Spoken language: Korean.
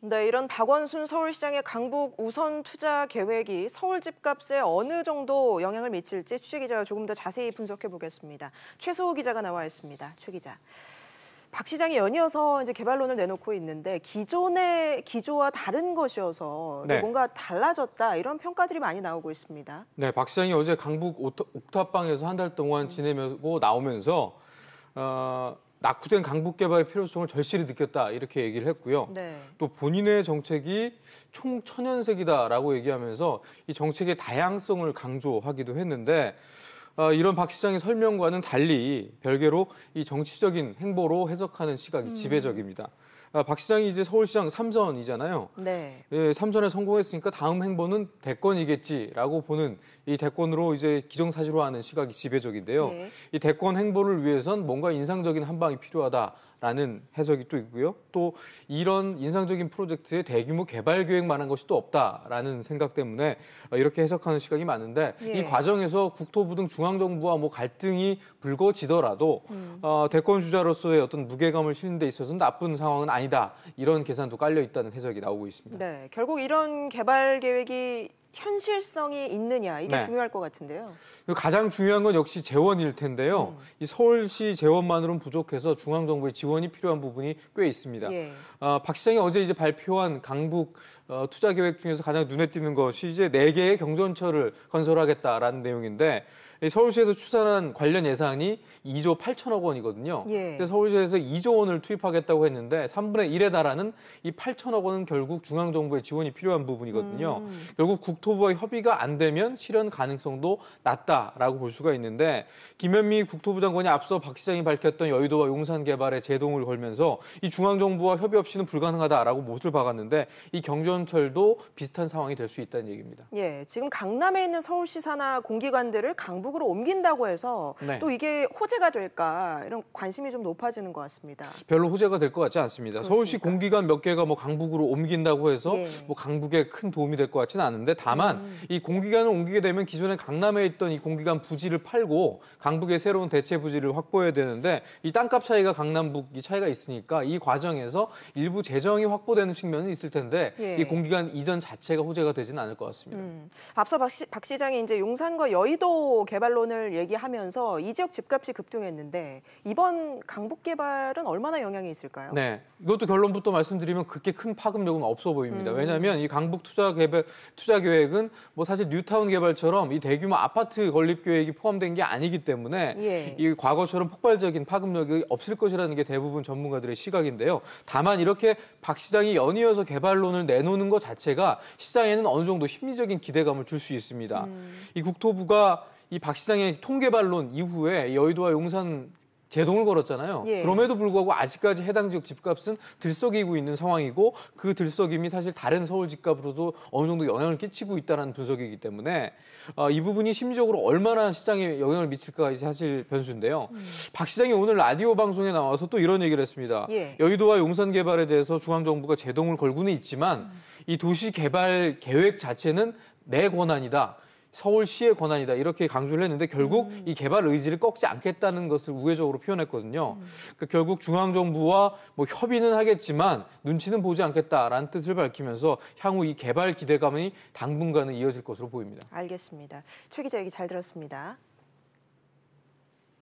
네, 이런 박원순 서울시장의 강북 우선 투자 계획이 서울 집값에 어느 정도 영향을 미칠지 취재 기자가 조금 더 자세히 분석해 보겠습니다. 최소호 기자가 나와 있습니다. 최 기자. 박 시장이 연이어서 이제 개발론을 내놓고 있는데 기존의 기조와 다른 것이어서 뭔가 달라졌다 이런 평가들이 많이 나오고 있습니다. 네, 박 시장이 어제 강북 옥탑방에서 한 달 동안 지내고 나오면서 낙후된 강북 개발의 필요성을 절실히 느꼈다 이렇게 얘기를 했고요. 또 본인의 정책이 총천연색이다라고 얘기하면서 이 정책의 다양성을 강조하기도 했는데 이런 박 시장의 설명과는 달리 별개로 이 정치적인 행보로 해석하는 시각이 지배적입니다. 박 시장이 이제 서울시장 3선이잖아요. 네. 예, 3선에 성공했으니까 다음 행보는 대권이겠지라고 보는 이 대권으로 이제 기정사실화하는 시각이 지배적인데요. 이 대권 행보를 위해선 뭔가 인상적인 한 방이 필요하다라는 해석이 또 있고요. 또 이런 인상적인 프로젝트의 대규모 개발 계획만한 것이 또 없다라는 생각 때문에 이렇게 해석하는 시각이 많은데 이 과정에서 국토부 등 중앙정부와 뭐 갈등이 불거지더라도 대권 주자로서의 어떤 무게감을 실는 데 있어서는 나쁜 상황은 아니다. 이런 계산도 깔려 있다는 해석이 나오고 있습니다. 네, 결국 이런 개발 계획이 현실성이 있느냐 이게 중요할 것 같은데요. 가장 중요한 건 역시 재원일 텐데요. 이 서울시 재원만으로는 부족해서 중앙정부의 지원이 필요한 부분이 꽤 있습니다. 박 시장이 어제 이제 발표한 강북 투자 계획 중에서 가장 눈에 띄는 것이 이제 4개의 경전철을 건설하겠다라는 내용인데 서울시에서 추산한 관련 예산이 2조 8천억 원이거든요. 그래서 서울시에서 2조 원을 투입하겠다고 했는데 3분의 1에 달하는 이 8천억 원은 결국 중앙정부의 지원이 필요한 부분이거든요. 결국 국토부와 협의가 안 되면 실현 가능성도 낮다라고 볼 수가 있는데 김현미 국토부 장관이 앞서 박 시장이 밝혔던 여의도와 용산 개발에 제동을 걸면서 이 중앙정부와 협의 없이는 불가능하다라고 못을 박았는데 이 경전철도 비슷한 상황이 될 수 있다는 얘기입니다. 예, 지금 강남에 있는 서울시 산하 공기관들을 강북으로 옮긴다고 해서 또 이게 호재가 될까 이런 관심이 좀 높아지는 것 같습니다. 별로 호재가 될 것 같지 않습니다. 그렇습니까? 서울시 공기관 몇 개가 뭐 강북으로 옮긴다고 해서 뭐 강북에 큰 도움이 될 것 같지는 않은데 다만 이 공기관을 옮기게 되면 기존에 강남에 있던 이 공기관 부지를 팔고 강북에 새로운 대체 부지를 확보해야 되는데 이 땅값 차이가 강남북 이 차이가 있으니까 이 과정에서 일부 재정이 확보되는 측면은 있을 텐데 이 공기관 이전 자체가 호재가 되지는 않을 것 같습니다. 앞서 박 시장이 이제 용산과 여의도 개발론을 얘기하면서 이 지역 집값이 급등했는데 이번 강북 개발은 얼마나 영향이 있을까요? 네, 이것도 결론부터 말씀드리면 그렇게 큰 파급력은 없어 보입니다. 왜냐하면 이 강북 투자 계획은 뭐 사실 뉴타운 개발처럼 이 대규모 아파트 건립 계획이 포함된 게 아니기 때문에 이 과거처럼 폭발적인 파급력이 없을 것이라는 게 대부분 전문가들의 시각인데요. 다만 이렇게 박 시장이 연이어서 개발론을 내놓는 것 자체가 시장에는 어느 정도 심리적인 기대감을 줄 수 있습니다. 이 국토부가 이 박 시장의 통개발론 이후에 여의도와 용산 제동을 걸었잖아요. 그럼에도 불구하고 아직까지 해당 지역 집값은 들썩이고 있는 상황이고 그 들썩임이 사실 다른 서울 집값으로도 어느 정도 영향을 끼치고 있다는 분석이기 때문에 이 부분이 심리적으로 얼마나 시장에 영향을 미칠까 사실 변수인데요. 박 시장이 오늘 라디오 방송에 나와서 또 이런 얘기를 했습니다. 여의도와 용산 개발에 대해서 중앙정부가 제동을 걸고는 있지만 이 도시 개발 계획 자체는 내 권한이다. 서울시의 권한이다 이렇게 강조를 했는데 결국 이 개발 의지를 꺾지 않겠다는 것을 우회적으로 표현했거든요. 그러니까 결국 중앙정부와 뭐 협의는 하겠지만 눈치는 보지 않겠다라는 뜻을 밝히면서 향후 이 개발 기대감이 당분간은 이어질 것으로 보입니다. 알겠습니다. 최 기자 얘기 잘 들었습니다.